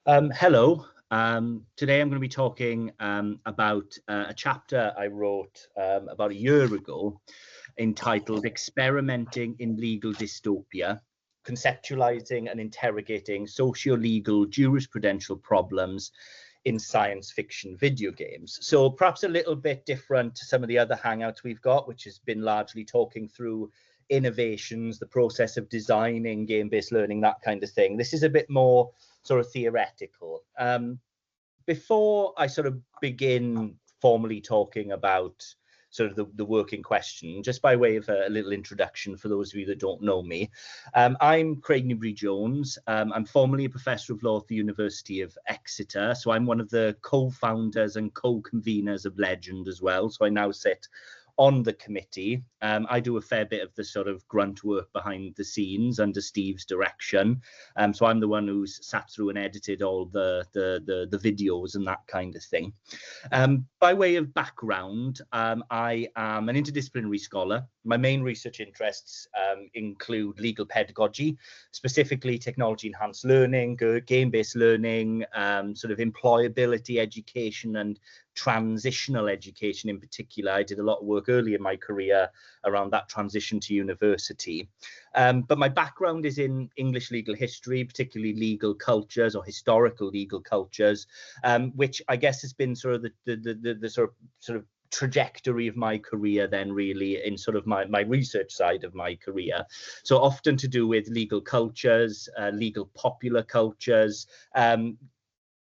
Hello. Today I'm going to be talking about a chapter I wrote about a year ago entitled Experimenting in Legal Dystopia, Conceptualizing and Interrogating Socio-Legal Jurisprudential Problems in Science Fiction Video Games. So perhaps a little bit different to some of the other hangouts we've got, which has been largely talking through innovations, the process of designing game-based learning, that kind of thing. This is a bit more sort of theoretical. Before I sort of begin formally talking about sort of the work in question, just by way of a little introduction for those of you that don't know me, I'm Craig Newbery-Jones. I'm formerly a professor of law at the University of Exeter, so I'm one of the co-founders and co-conveners of Legend as well, so I now sit on the committee. I do a fair bit of the sort of grunt work behind the scenes under Steve's direction. So I'm the one who's sat through and edited all the videos and that kind of thing. By way of background, I am an interdisciplinary scholar. My main research interests include legal pedagogy, specifically technology-enhanced learning, game-based learning, sort of employability education and transitional education in particular. I did a lot of work early in my career around that transition to university. But my background is in English legal history, particularly legal cultures or historical legal cultures, which I guess has been sort of the sort of trajectory of my career then really in sort of my research side of my career. So often to do with legal cultures, legal popular cultures,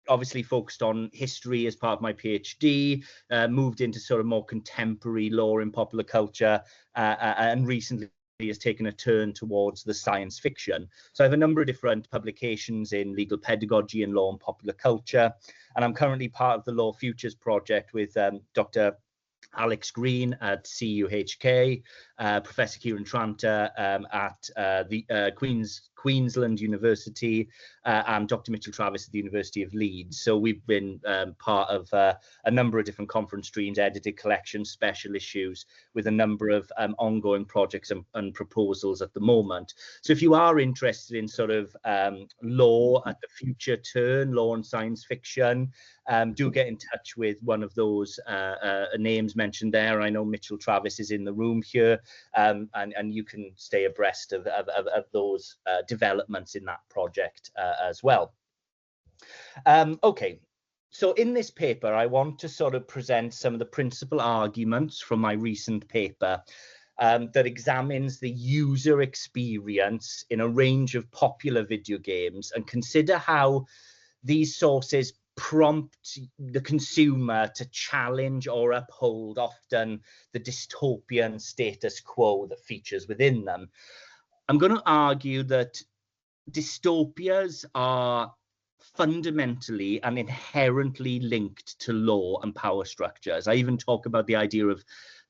obviously focused on history as part of my PhD, moved into sort of more contemporary law in popular culture, and recently has taken a turn towards the science fiction. So I have a number of different publications in legal pedagogy and law and popular culture, and I'm currently part of the Law Futures project with Dr. Alex Green at CUHK, Professor Kieran Tranter at the Queensland University, and Dr. Mitchell Travis at the University of Leeds. So we've been part of a number of different conference streams, edited collections, special issues, with a number of ongoing projects and proposals at the moment. So if you are interested in sort of law at the future turn, law and science fiction, do get in touch with one of those names mentioned there. I know Mitchell Travis is in the room here, and you can stay abreast of those developments in that project as well. Okay, so in this paper, I want to sort of present some of the principal arguments from my recent paper that examines the user experience in a range of popular video games and consider how these sources prompt the consumer to challenge or uphold often the dystopian status quo that features within them. I'm going to argue that dystopias are fundamentally and inherently linked to law and power structures. I even talk about the idea of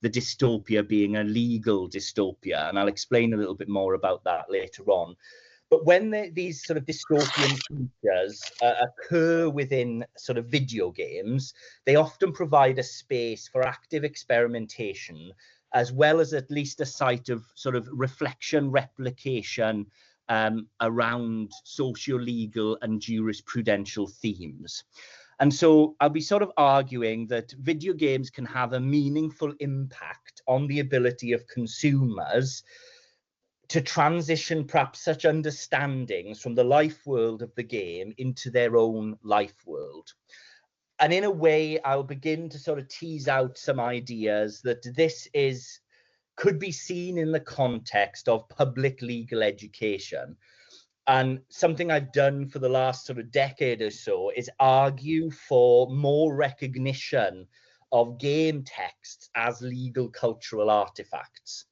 the dystopia being a legal dystopia, and I'll explain a little bit more about that later on. But when these sort of dystopian features occur within sort of video games, they often provide a space for active experimentation, as well as at least a site of sort of reflection, replication around socio-legal and jurisprudential themes. And so I'll be sort of arguing that video games can have a meaningful impact on the ability of consumers to transition perhaps such understandings from the life world of the game into their own life world. And in a way, I'll begin to sort of tease out some ideas that this could be seen in the context of public legal education. And something I've done for the last sort of decade or so is argue for more recognition of game texts as legal cultural artifacts.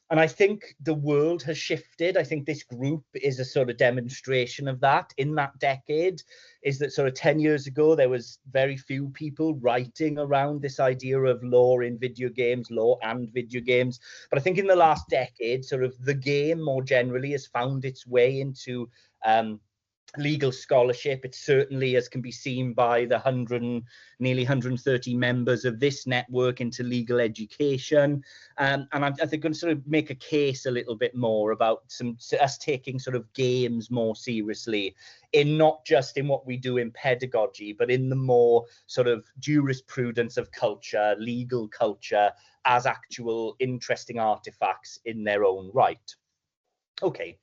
And I think the world has shifted. I think this group is a sort of demonstration of that. In that decade, is that sort of 10 years ago, there was very few people writing around this idea of law in video games, law and video games. But I think in the last decade, sort of the game more generally has found its way into legal scholarship. It certainly, as can be seen by the nearly 130 members of this network into legal education. And I think I'm going to sort of make a case a little bit more about us taking sort of games more seriously, in not just in what we do in pedagogy, but in the more sort of jurisprudence of culture, legal culture, as actual interesting artifacts in their own right. Okay,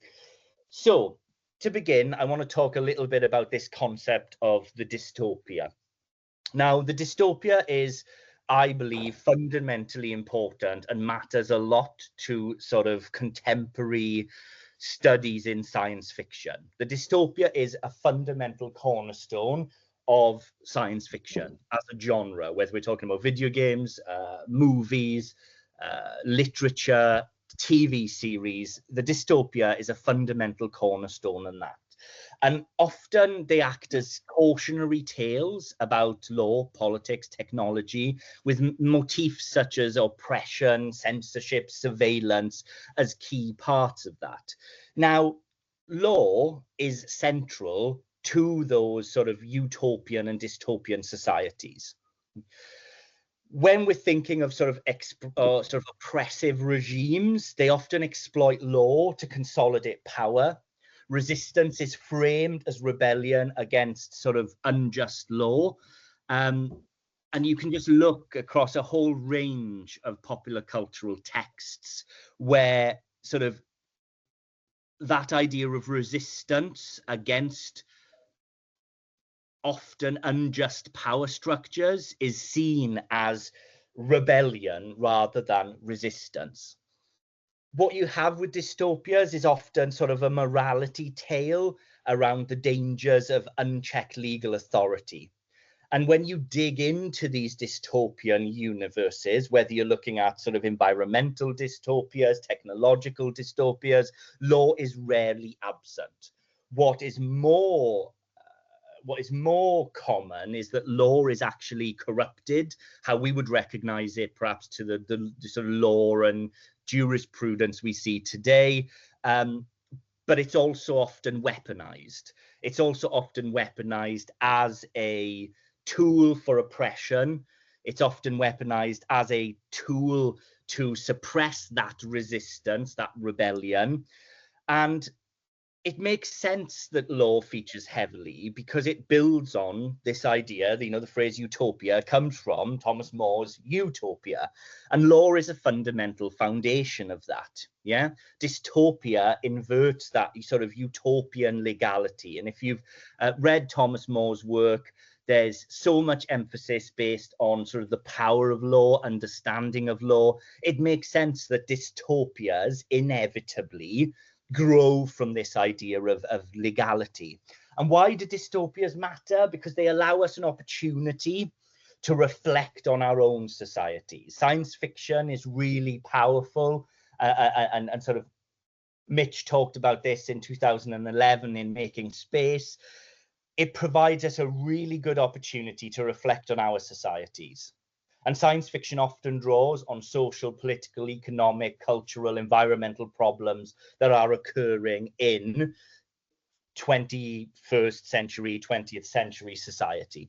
so to begin, I want to talk a little bit about this concept of the dystopia. Now, the dystopia is, I believe, fundamentally important and matters a lot to sort of contemporary studies in science fiction. The dystopia is a fundamental cornerstone of science fiction as a genre, whether we're talking about video games, movies, literature, TV series. The dystopia is a fundamental cornerstone in that. And often they act as cautionary tales about law, politics, technology, with motifs such as oppression, censorship, surveillance as key parts of that. Now, law is central to those sort of utopian and dystopian societies. When we're thinking of sort of oppressive regimes, they often exploit law to consolidate power. Resistance is framed as rebellion against sort of unjust law. And you can just look across a whole range of popular cultural texts where sort of that idea of resistance against often unjust power structures is seen as rebellion rather than resistance. What you have with dystopias is often sort of a morality tale around the dangers of unchecked legal authority. And when you dig into these dystopian universes, whether you're looking at sort of environmental dystopias, technological dystopias, law is rarely absent. What is more common is that law is actually corrupted, how we would recognize it perhaps to the sort of law and jurisprudence we see today. But it's also often weaponized. It's also often weaponized as a tool for oppression. It's often weaponized as a tool to suppress that resistance, that rebellion. And it makes sense that law features heavily because it builds on this idea, the phrase utopia comes from Thomas More's Utopia, and law is a fundamental foundation of that. Yeah, dystopia inverts that sort of utopian legality. And if you've read Thomas More's work, there's so much emphasis based on sort of the power of law, understanding of law. It makes sense that dystopias inevitably grow from this idea of legality. And why do dystopias matter? Because they allow us an opportunity to reflect on our own society. Science fiction is really powerful, and sort of Mitch talked about this in 2011 in Making Space. It provides us a really good opportunity to reflect on our societies. And science fiction often draws on social, political, economic, cultural, environmental problems that are occurring in 21st century, 20th century society.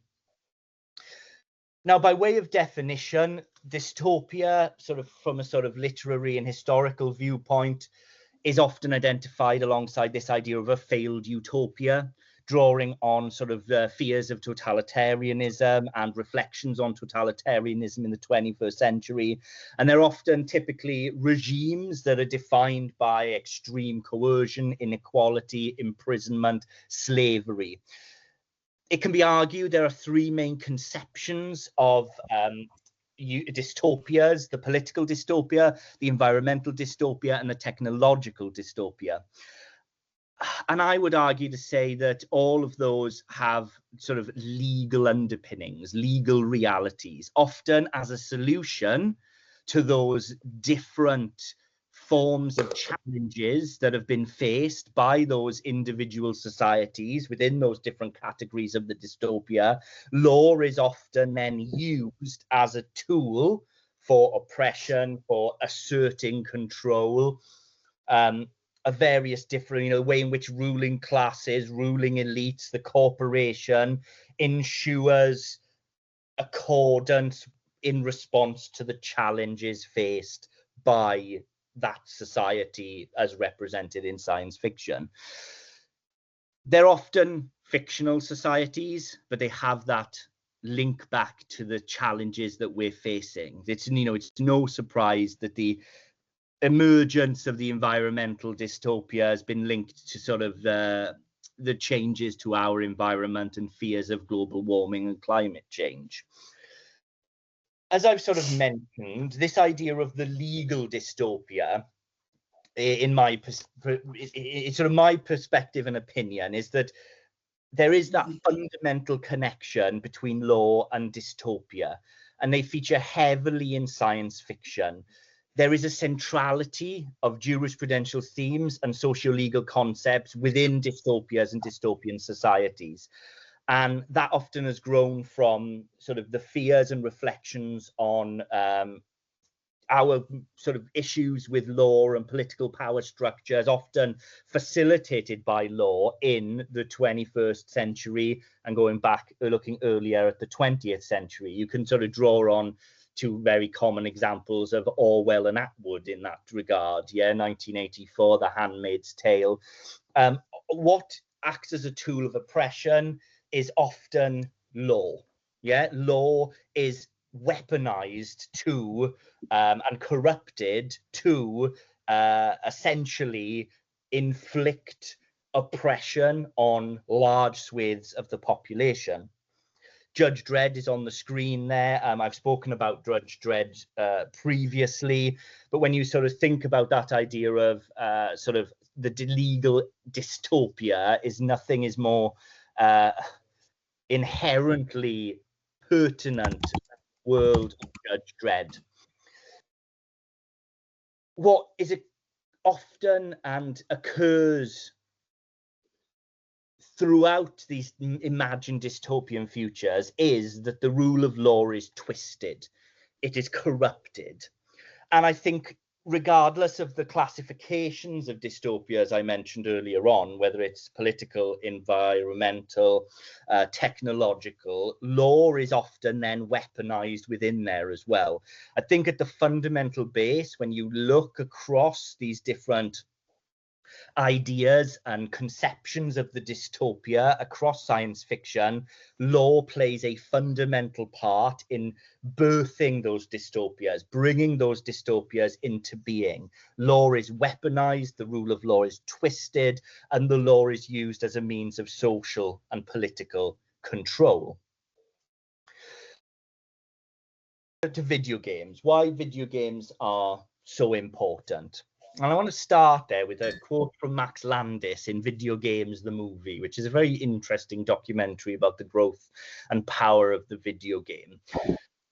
Now, by way of definition, dystopia, sort of from a sort of literary and historical viewpoint, is often identified alongside this idea of a failed utopia, drawing on sort of the fears of totalitarianism and reflections on totalitarianism in the 21st century. And they're often typically regimes that are defined by extreme coercion, inequality, imprisonment, slavery. It can be argued there are three main conceptions of dystopias: the political dystopia, the environmental dystopia, and the technological dystopia. And I would argue to say that all of those have sort of legal underpinnings, legal realities, often as a solution to those different forms of challenges that have been faced by those individual societies within those different categories of the dystopia. Law is often then used as a tool for oppression, for asserting control. various different, the way in which ruling classes, ruling elites, the corporation ensures accordance in response to the challenges faced by that society as represented in science fiction. They're often fictional societies, but they have that link back to the challenges that we're facing. It's no surprise that the emergence of the environmental dystopia has been linked to sort of the changes to our environment and fears of global warming and climate change. As I've sort of mentioned, this idea of the legal dystopia, in my sort of my perspective and opinion, is that there is that fundamental connection between law and dystopia, and they feature heavily in science fiction. There is a centrality of jurisprudential themes and socio-legal concepts within dystopias and dystopian societies. And that often has grown from sort of the fears and reflections on our sort of issues with law and political power structures, often facilitated by law in the 21st century, and going back, looking earlier at the 20th century. You can sort of draw on two very common examples of Orwell and Atwood in that regard. Yeah, 1984, The Handmaid's Tale. What acts as a tool of oppression is often law. Yeah, law is weaponized to and corrupted to essentially inflict oppression on large swathes of the population. Judge Dredd is on the screen there. I've spoken about Judge Dredd previously, but when you sort of think about that idea of sort of the legal dystopia, nothing is more inherently pertinent to the world of Judge Dredd. What is it often and occurs throughout these imagined dystopian futures is that the rule of law is twisted, it is corrupted. And I think regardless of the classifications of dystopia, as I mentioned earlier on, whether it's political, environmental, technological, law is often then weaponized within there as well. I think at the fundamental base, when you look across these different ideas and conceptions of the dystopia across science fiction, law plays a fundamental part in birthing those dystopias, bringing those dystopias into being. Law is weaponized, the rule of law is twisted, and the law is used as a means of social and political control. To video games, why video games are so important. And I want to start there with a quote from Max Landis in Video Games, the Movie, which is a very interesting documentary about the growth and power of the video game.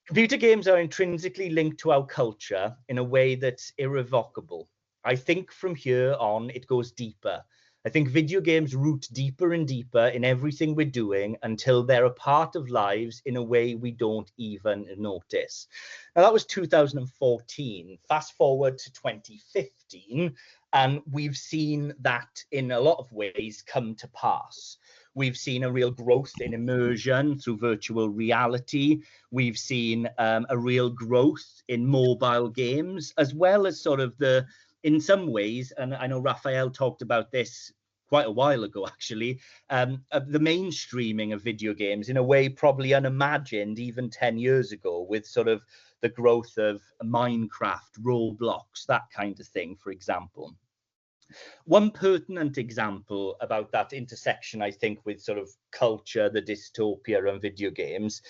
Computer games are intrinsically linked to our culture in a way that's irrevocable. I think from here on, it goes deeper. I think video games root deeper and deeper in everything we're doing until they're a part of lives in a way we don't even notice. Now, that was 2014. Fast forward to 2015, and we've seen that in a lot of ways come to pass. We've seen a real growth in immersion through virtual reality. We've seen a real growth in mobile games, as well as sort of in some ways, and I know Raphael talked about this quite a while ago, actually, of the mainstreaming of video games in a way probably unimagined even 10 years ago, with sort of the growth of Minecraft, Roblox, that kind of thing, for example. One pertinent example about that intersection, I think, with sort of culture, the dystopia and video games,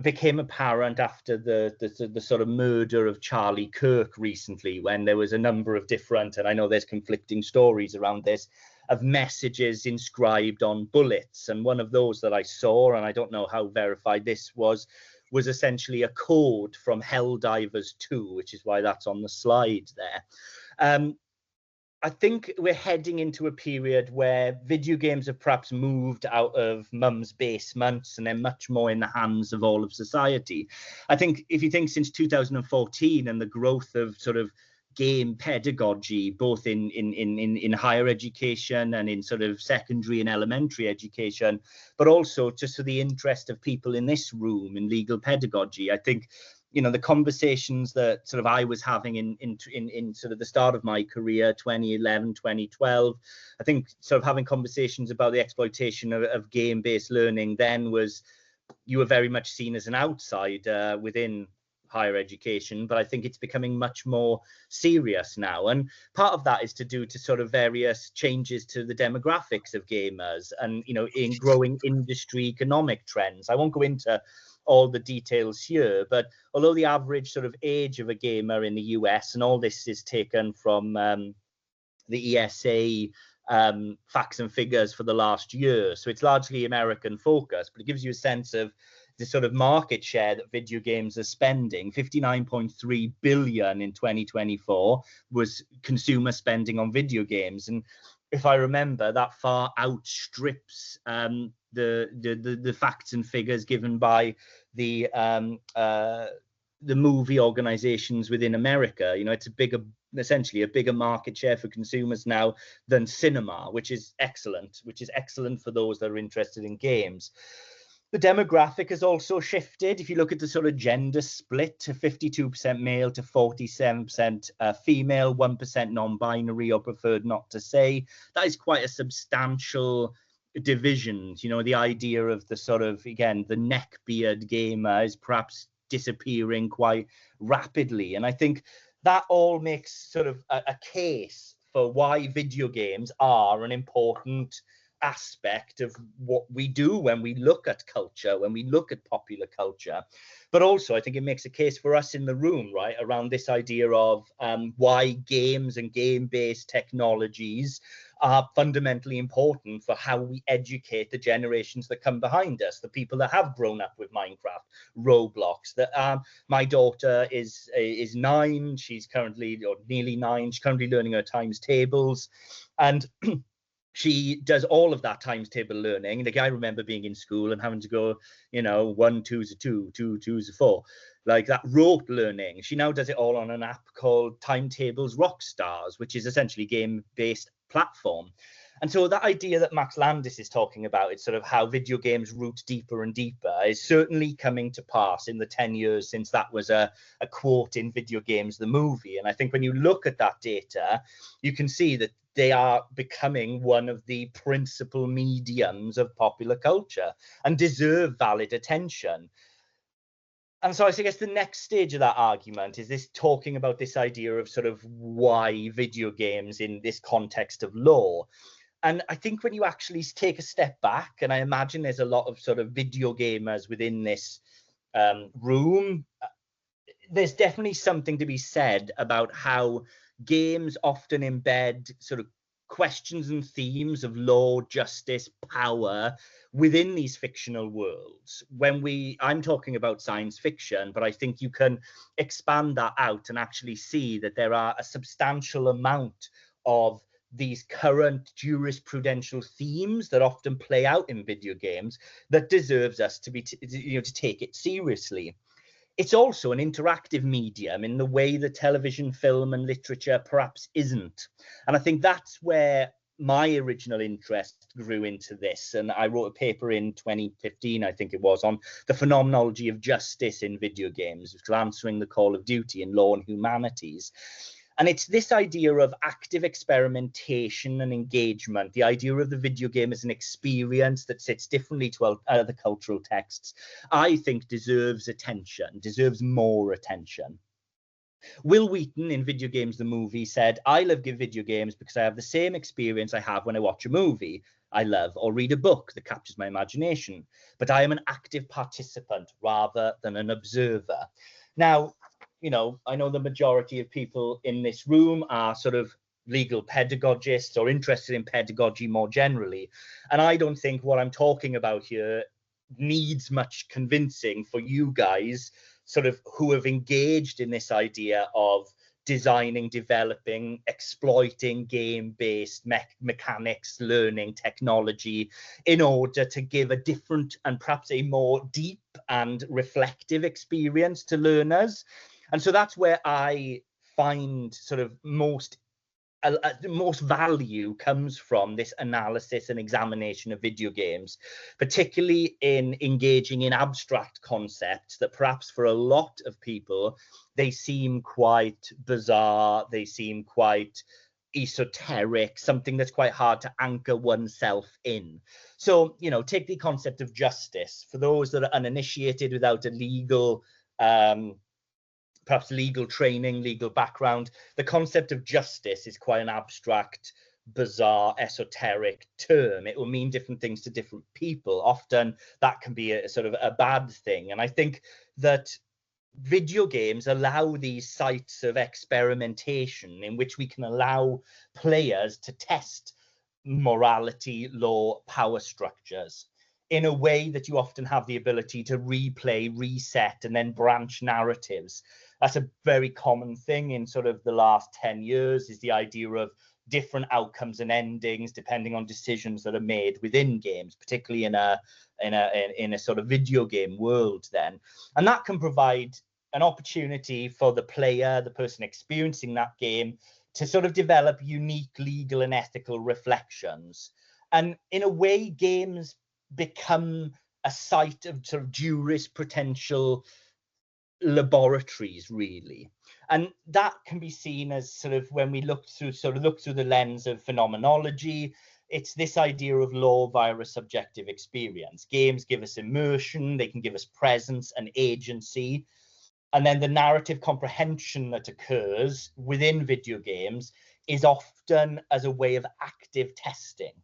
became apparent after the sort of murder of Charlie Kirk recently, when there was a number of different, and I know there's conflicting stories around this, of messages inscribed on bullets. And one of those that I saw, and I don't know how verified this was essentially a code from Helldivers 2, which is why that's on the slide there. I think we're heading into a period where video games have perhaps moved out of mum's basements and they're much more in the hands of all of society. I think if you think since 2014 and the growth of sort of game pedagogy, both in higher education and in sort of secondary and elementary education, but also just for the interest of people in this room in legal pedagogy. I think, the conversations that sort of I was having in sort of the start of my career, 2011, 2012, I think sort of having conversations about the exploitation of game-based learning then was, you were very much seen as an outsider within higher education, but I think it's becoming much more serious now. And part of that is to do to sort of various changes to the demographics of gamers and, in growing industry economic trends. I won't go into all the details here, but although the average sort of age of a gamer in the US, and all this is taken from the ESA facts and figures for the last year, so it's largely American focused, but it gives you a sense of the sort of market share that video games are spending. 59.3 billion in 2024 was consumer spending on video games, and if I remember, that far outstrips the facts and figures given by the movie organizations within America. It's essentially a bigger market share for consumers now than cinema, which is excellent for those that are interested in games. The demographic has also shifted. If you look at the sort of gender split, to 52% male to 47% female, 1% non-binary or preferred not to say, that is quite a substantial division. The idea of the sort of, again, the neckbeard gamer is perhaps disappearing quite rapidly. And I think that all makes sort of a case for why video games are an important aspect of what we do when we look at culture, when we look at popular culture. But also I think it makes a case for us in the room, right, around this idea of why games and game-based technologies are fundamentally important for how we educate the generations that come behind us, the people that have grown up with Minecraft, Roblox. My daughter is 9, she's currently, or nearly 9, she's currently learning her times tables, and she does all of that times table learning. Like, I remember being in school and having to go, 1 2 is a 2, 2 2 is a 4, like that rote learning. She now does it all on an app called Timetables Rockstars, which is essentially game-based platform. And so that idea that Max Landis is talking about, it's sort of how video games root deeper and deeper, is certainly coming to pass in the 10 years since that was a quote in Video Games the Movie. And I think when you look at that data, you can see that they are becoming one of the principal mediums of popular culture and deserve valid attention. And so I guess the next stage of that argument is this talking about this idea of sort of why video games in this context of law. And I think when you actually take a step back, and I imagine there's a lot of sort of video gamers within this room, there's definitely something to be said about how games often embed sort of questions and themes of law, justice, power within these fictional worlds. I'm talking about science fiction, but I think you can expand that out and actually see that there are a substantial amount of these current jurisprudential themes that often play out in video games that deserves us to be, to take it seriously. It's also an interactive medium in the way that television, film, and literature perhaps isn't. And I think that's where my original interest grew into this. And I wrote a paper in 2015, I think it was, on the phenomenology of justice in video games, which was answering the call of duty in law and humanities. And it's this idea of active experimentation and engagement, the idea of the video game as an experience that sits differently to other cultural texts, I think deserves attention, deserves more attention. Will Wheaton in Video Games the Movie said, "I love video games because I have the same experience I have when I watch a movie I love or read a book that captures my imagination, but I am an active participant rather than an observer." Now, I know the majority of people in this room are sort of legal pedagogists or interested in pedagogy more generally. And I don't think what I'm talking about here needs much convincing for you guys sort of who have engaged in this idea of designing, developing, exploiting game-based mechanics, learning technology in order to give a different and perhaps a more deep and reflective experience to learners. And so that's where I find sort of most value comes from this analysis and examination of video games, particularly in engaging in abstract concepts that perhaps for a lot of people, they seem quite bizarre, they seem quite esoteric, something that's quite hard to anchor oneself in. So, you know, take the concept of justice. For those that are uninitiated without a legal perhaps legal training, legal background, the concept of justice is quite an abstract, bizarre, esoteric term. It will mean different things to different people. Often that can be a sort of a bad thing. And I think that video games allow these sites of experimentation in which we can allow players to test morality, law, power structures in a way that you often have the ability to replay, reset, and then branch narratives. That's a very common thing in sort of the last 10 years, is the idea of different outcomes and endings depending on decisions that are made within games, particularly in a sort of video game world then. And that can provide an opportunity for the player, the person experiencing that game, to sort of develop unique legal and ethical reflections. And in a way, games become a site of sort of jurisprudential laboratories, really. And that can be seen as sort of, when we look through the lens of phenomenology, it's this idea of law via a subjective experience. Games give us immersion, they can give us presence and agency. And then the narrative comprehension that occurs within video games is often as a way of active testing.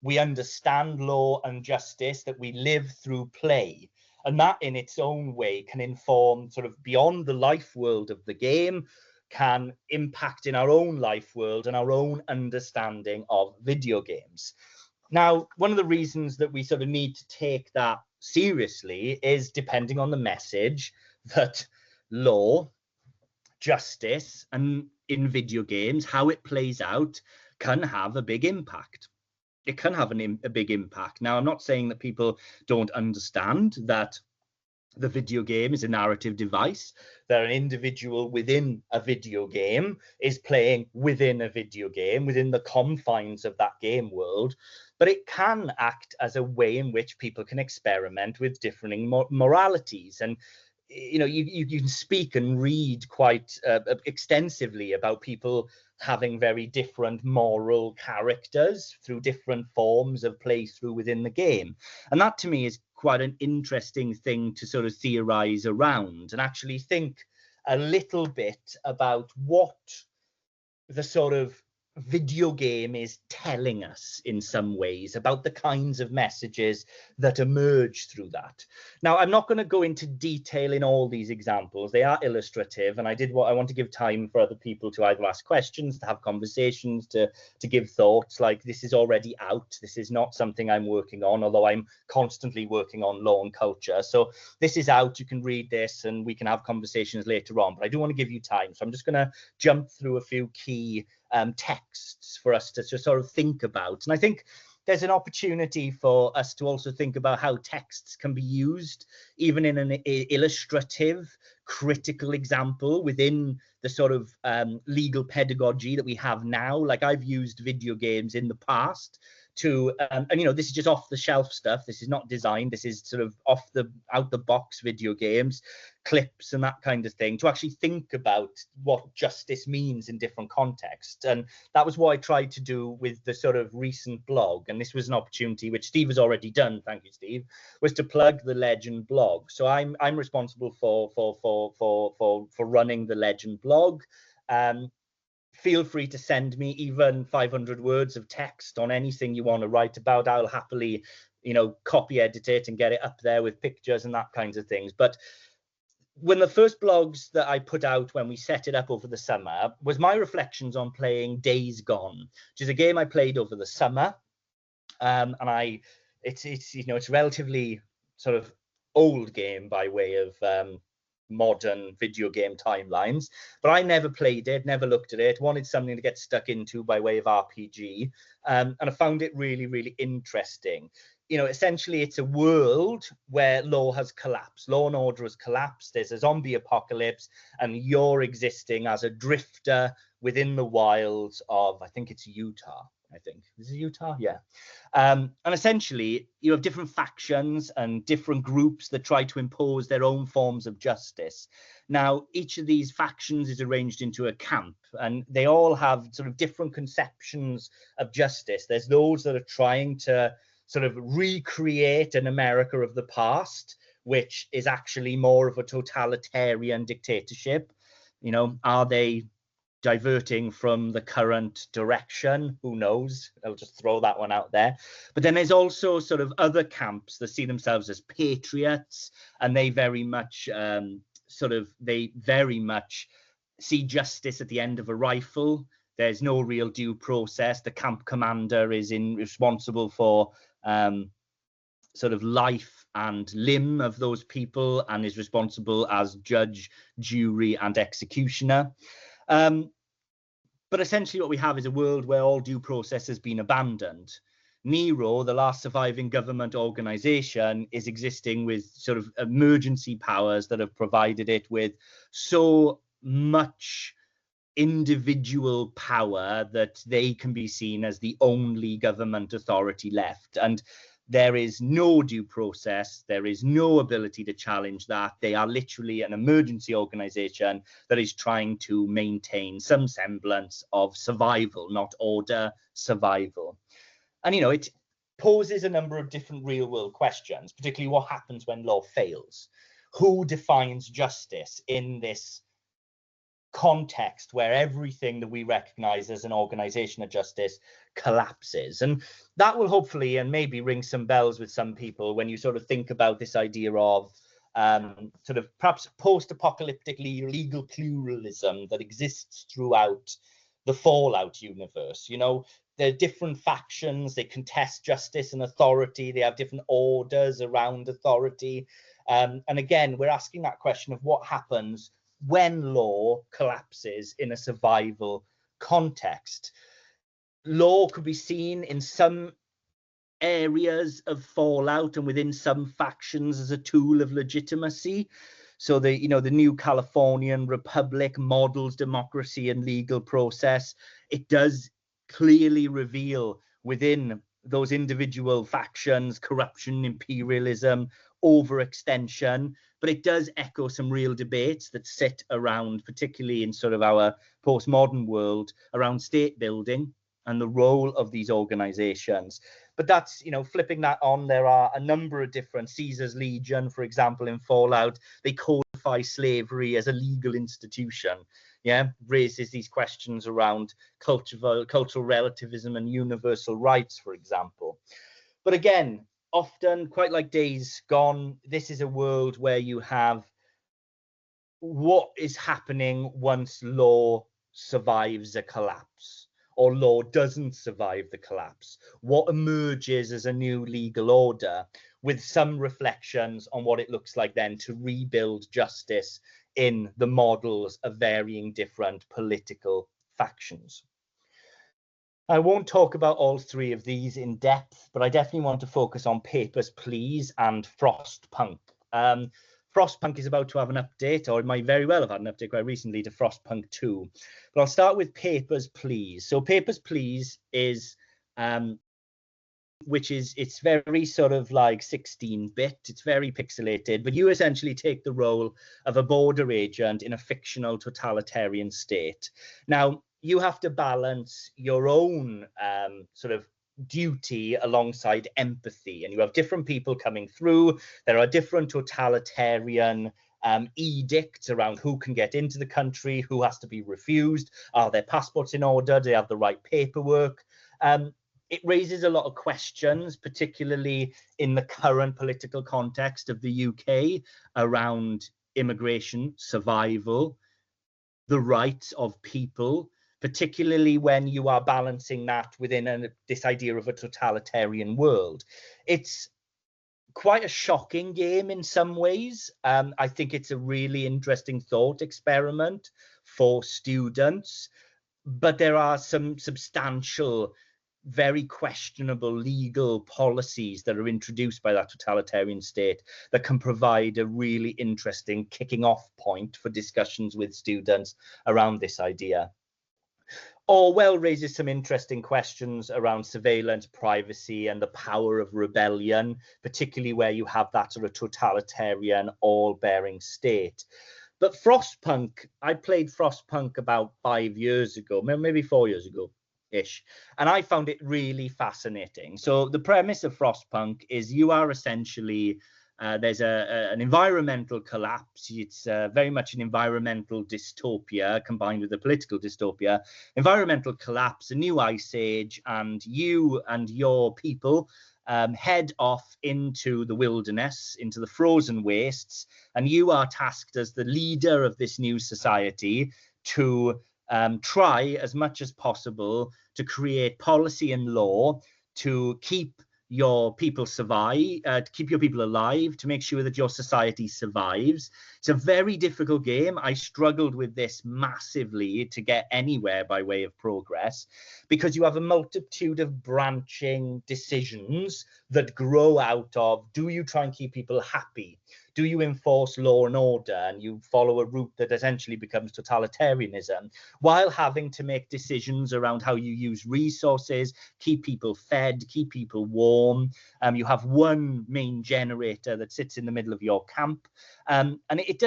We understand law and justice that we live through play. And that in its own way can inform sort of beyond the life world of the game, can impact in our own life world and our own understanding of video games. Now, one of the reasons that we sort of need to take that seriously is depending on the message that law, justice, and in video games, how it plays out can have a big impact. It can have a big impact. Now, I'm not saying that people don't understand that the video game is a narrative device, that an individual within a video game is playing within a video game, within the confines of that game world, but it can act as a way in which people can experiment with differing moralities. And you know, you can speak and read quite extensively about people having very different moral characters through different forms of playthrough within the game. And that to me is quite an interesting thing to sort of theorize around and actually think a little bit about what the sort of video game is telling us in some ways about the kinds of messages that emerge through that. Now, I'm not going to go into detail in all these examples. They are illustrative, and I want to give time for other people to either ask questions, to have conversations, to give thoughts. Like, this is already out. This is not something I'm working on, although I'm constantly working on law and culture. So this is out. You can read this and we can have conversations later on, but I do want to give you time. So I'm just going to jump through a few key texts for us to sort of think about. And I think there's an opportunity for us to also think about how texts can be used, even in an illustrative, critical example within the sort of legal pedagogy that we have now. Like, I've used video games in the past to, and you know, this is just off the shelf stuff. This is not designed. This is sort of out the box video games, clips and that kind of thing, to actually think about what justice means in different contexts. And that was what I tried to do with the sort of recent blog. And this was an opportunity which Steve has already done. Thank you, Steve. Was to plug the Legend blog. So I'm responsible for running the Legend blog. Feel free to send me even 500 words of text on anything you want to write about. I'll happily, you know, copy edit it and get it up there with pictures and that kinds of things. But when the first blogs that I put out when we set it up over the summer was my reflections on playing Days Gone, which is a game I played over the summer. And it's you know, it's relatively sort of old game by way of modern video game timelines, but I never played it, never looked at it, wanted something to get stuck into by way of RPG, and I found it really, really interesting. essentially it's a world where law has collapsed. Law and order has collapsed. There's a zombie apocalypse, and you're existing as a drifter within the wilds of, I think it's Utah. Is it Utah? Yeah. And essentially, you have different factions and different groups that try to impose their own forms of justice. Now, each of these factions is arranged into a camp, and they all have sort of different conceptions of justice. There's those that are trying to sort of recreate an America of the past, which is actually more of a totalitarian dictatorship. Are they diverting from the current direction? Who knows? I'll just throw that one out there. But then there's also sort of other camps that see themselves as patriots, and they very much see justice at the end of a rifle. There's no real due process. The camp commander is responsible for sort of life and limb of those people, and is responsible as judge, jury, and executioner. But essentially what we have is a world where all due process has been abandoned. Nero, the last surviving government organization, is existing with sort of emergency powers that have provided it with so much individual power that they can be seen as the only government authority left. And there is no due process. There is no ability to challenge that. They are literally an emergency organization that is trying to maintain some semblance of survival, not order, survival. And, it poses a number of different real world questions, particularly what happens when law fails. Who defines justice in this context where everything that we recognize as an organization of justice collapses? And that will hopefully and maybe ring some bells with some people when you sort of think about this idea of sort of perhaps post-apocalyptic legal pluralism that exists throughout the Fallout universe. There are different factions, they contest justice and authority, they have different orders around authority. And again, we're asking that question of what happens when law collapses in a survival context. Law could be seen in some areas of Fallout and within some factions as a tool of legitimacy. So the new Californian Republic models democracy and legal process. It does clearly reveal within those individual factions corruption, imperialism, overextension, but it does echo some real debates that sit around, particularly in sort of our postmodern world, around state building and the role of these organizations. But that's, flipping that on, there are a number of different, Caesar's Legion, for example, in Fallout, they codify slavery as a legal institution. Raises these questions around cultural relativism and universal rights, for example. But again, often, quite like Days Gone, this is a world where you have what is happening once law survives a collapse, or law doesn't survive the collapse. What emerges as a new legal order, with some reflections on what it looks like then to rebuild justice in the models of varying different political factions. I won't talk about all three of these in depth, but I definitely want to focus on Papers, Please and Frostpunk. Frostpunk is about to have an update, or it might very well have had an update quite recently, to Frostpunk 2. But I'll start with Papers, Please. So Papers, Please is, it's very sort of like 16-bit, it's very pixelated, but you essentially take the role of a border agent in a fictional totalitarian state. Now, you have to balance your own sort of duty alongside empathy, and you have different people coming through. There are different totalitarian edicts around who can get into the country, who has to be refused, are their passports in order, do they have the right paperwork? It raises a lot of questions, particularly in the current political context of the UK, around immigration, survival, the rights of people, particularly when you are balancing that within this idea of a totalitarian world. It's quite a shocking game in some ways. I think it's a really interesting thought experiment for students, but there are some substantial very questionable legal policies that are introduced by that totalitarian state that can provide a really interesting kicking off point for discussions with students around this idea. Orwell raises some interesting questions around surveillance, privacy, and the power of rebellion, particularly where you have that sort of totalitarian, all-bearing state. But Frostpunk, I played Frostpunk about 5 years ago, maybe 4 years ago-ish, and I found it really fascinating. So the premise of Frostpunk is you are essentially there's an environmental collapse. It's very much an environmental dystopia combined with a political dystopia. Environmental collapse, a new ice age, and you and your people head off into the wilderness, into the frozen wastes, and you are tasked as the leader of this new society to try as much as possible to create policy and law to keep your people to keep your people alive, to make sure that your society survives. It's a very difficult game. I struggled with this massively to get anywhere by way of progress, because you have a multitude of branching decisions that grow out of, do you try and keep people happy? Do you enforce law and order and you follow a route that essentially becomes totalitarianism, while having to make decisions around how you use resources, keep people fed, keep people warm? You have one main generator that sits in the middle of your camp, and it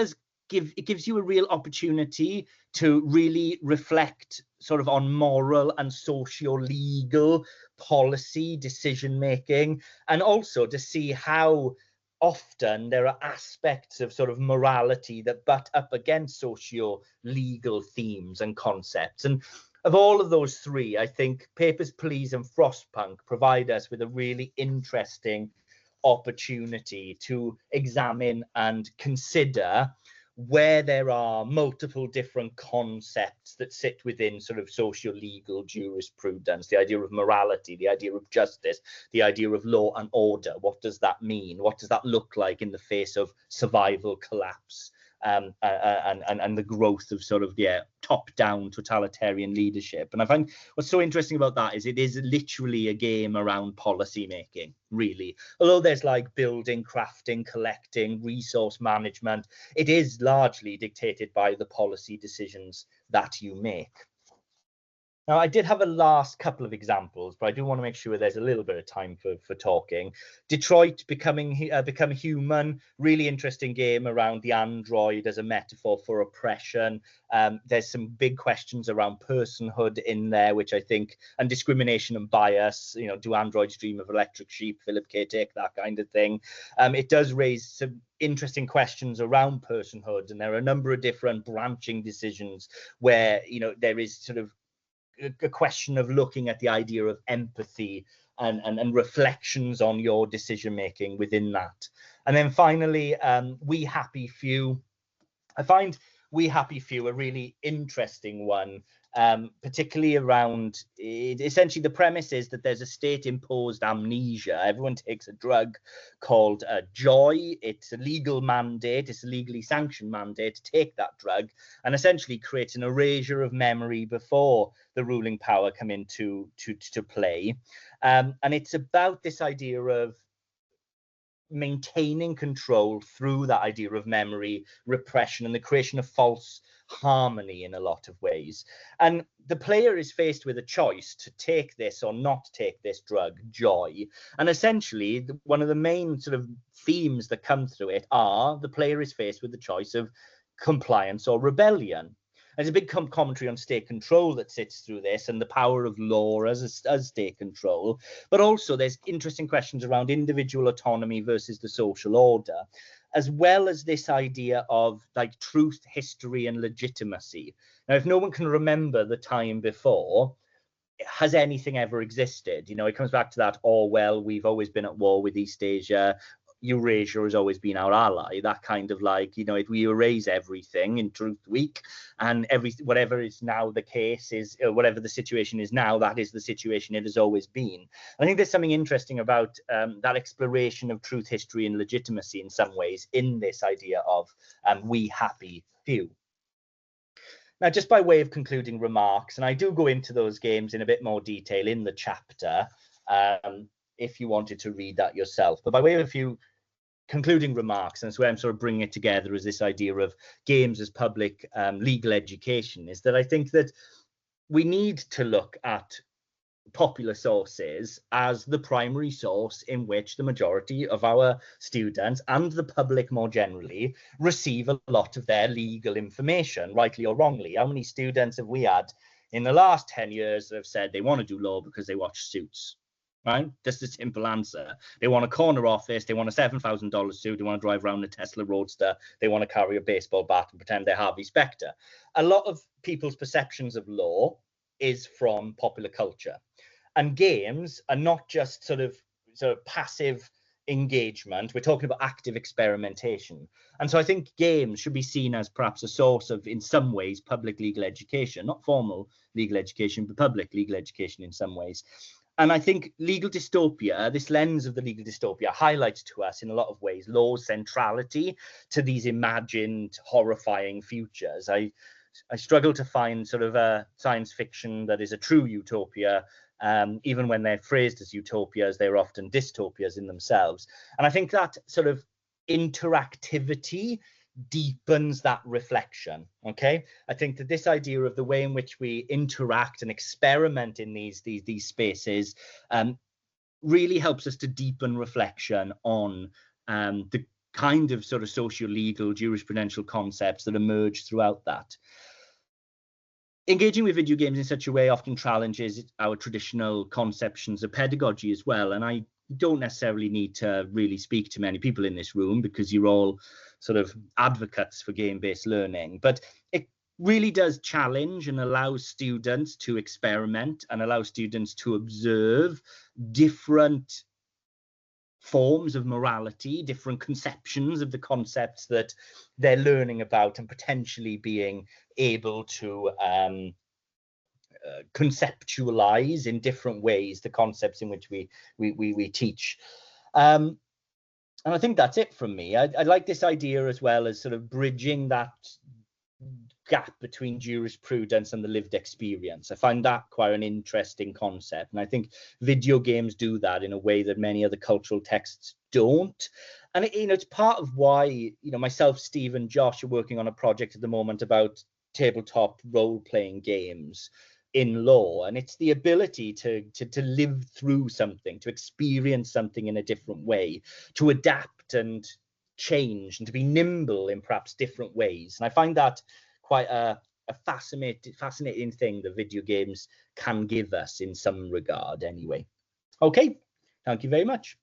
gives you a real opportunity to really reflect sort of on moral and socio-legal policy decision making, and also to see how often there are aspects of sort of morality that butt up against socio-legal themes and concepts. And of all of those three, I think Papers, Please and Frostpunk provide us with a really interesting opportunity to examine and consider where there are multiple different concepts that sit within sort of socio-legal jurisprudence, the idea of morality, the idea of justice, the idea of law and order. What does that mean? What does that look like in the face of survival collapse and the growth of sort of top-down totalitarian leadership? And I find what's so interesting about that is it is literally a game around policy making, really. Although there's like building, crafting, collecting, resource management, it is largely dictated by the policy decisions that you make. Now, I did have a last couple of examples, but I do want to make sure there's a little bit of time for talking. Detroit, Become Human, really interesting game around the android as a metaphor for oppression. There's some big questions around personhood in there, which I think, and discrimination and bias. You know, do androids dream of electric sheep, Philip K. Dick, that kind of thing. It does raise some interesting questions around personhood, and there are a number of different branching decisions where, you know, there is sort of a question of looking at the idea of empathy and reflections on your decision making within that. And then finally, We Happy Few. I find We Happy Few a really interesting one, particularly around it. Essentially, the premise is that there's a state-imposed amnesia. Everyone takes a drug called joy. It's a legal mandate. It's a legally sanctioned mandate to take that drug, and essentially creates an erasure of memory before the ruling power come into to play. And it's about this idea of maintaining control through that idea of memory repression and the creation of false harmony in a lot of ways. And the player is faced with a choice to take this or not take this drug, joy. And essentially, one of the main sort of themes that come through it are the player is faced with the choice of compliance or rebellion. There's a big commentary on state control that sits through this and the power of law as state control. But also there's interesting questions around individual autonomy versus the social order, as well as this idea of like truth, history and legitimacy. Now, if no one can remember the time before, has anything ever existed? You know, it comes back to that Orwell, we've always been at war with East Asia. Eurasia has always been our ally, that kind of like, you know, if we erase everything in Truth Week and whatever is now the case is, whatever the situation is now, that is the situation it has always been. I think there's something interesting about that exploration of truth, history and legitimacy in some ways in this idea of We Happy Few. Now, just by way of concluding remarks, and I do go into those games in a bit more detail in the chapter, if you wanted to read that yourself, but by way of a few concluding remarks, and that's where I'm sort of bringing it together as this idea of games as public legal education, is that I think that we need to look at popular sources as the primary source in which the majority of our students and the public more generally receive a lot of their legal information, rightly or wrongly. How many students have we had in the last 10 years that have said they want to do law because they watch Suits? Right? Just a simple answer. They want a corner office, they want a $7,000 suit, they want to drive around a Tesla Roadster, they want to carry a baseball bat and pretend they're Harvey Specter. A lot of people's perceptions of law is from popular culture. And games are not just sort of passive engagement. We're talking about active experimentation. And so I think games should be seen as perhaps a source of, in some ways, public legal education, not formal legal education, but public legal education in some ways. And I think legal dystopia, this lens of the legal dystopia, highlights to us in a lot of ways law's centrality to these imagined horrifying futures. I struggle to find sort of a science fiction that is a true utopia, even when they're phrased as utopias, they're often dystopias in themselves. And I think that sort of interactivity deepens that reflection. Okay, I think that this idea of the way in which we interact and experiment in these spaces really helps us to deepen reflection on the kind of sort of socio-legal jurisprudential concepts that emerge throughout that. Engaging with video games in such a way often challenges our traditional conceptions of pedagogy as well. And I don't necessarily need to really speak to many people in this room because you're all sort of advocates for game-based learning, but it really does challenge and allow students to experiment and allow students to observe different forms of morality, different conceptions of the concepts that they're learning about, and potentially being able to conceptualize in different ways the concepts in which we teach. And I think that's it from me. I like this idea as well as sort of bridging that gap between jurisprudence and the lived experience. I find that quite an interesting concept, and I think video games do that in a way that many other cultural texts don't. And it's part of why myself, Steve, and Josh are working on a project at the moment about tabletop role-playing games in law, and it's the ability to live through something, to experience something in a different way, to adapt and change, and to be nimble in perhaps different ways. And I find that quite a fascinating thing that video games can give us in some regard anyway. Okay, thank you very much.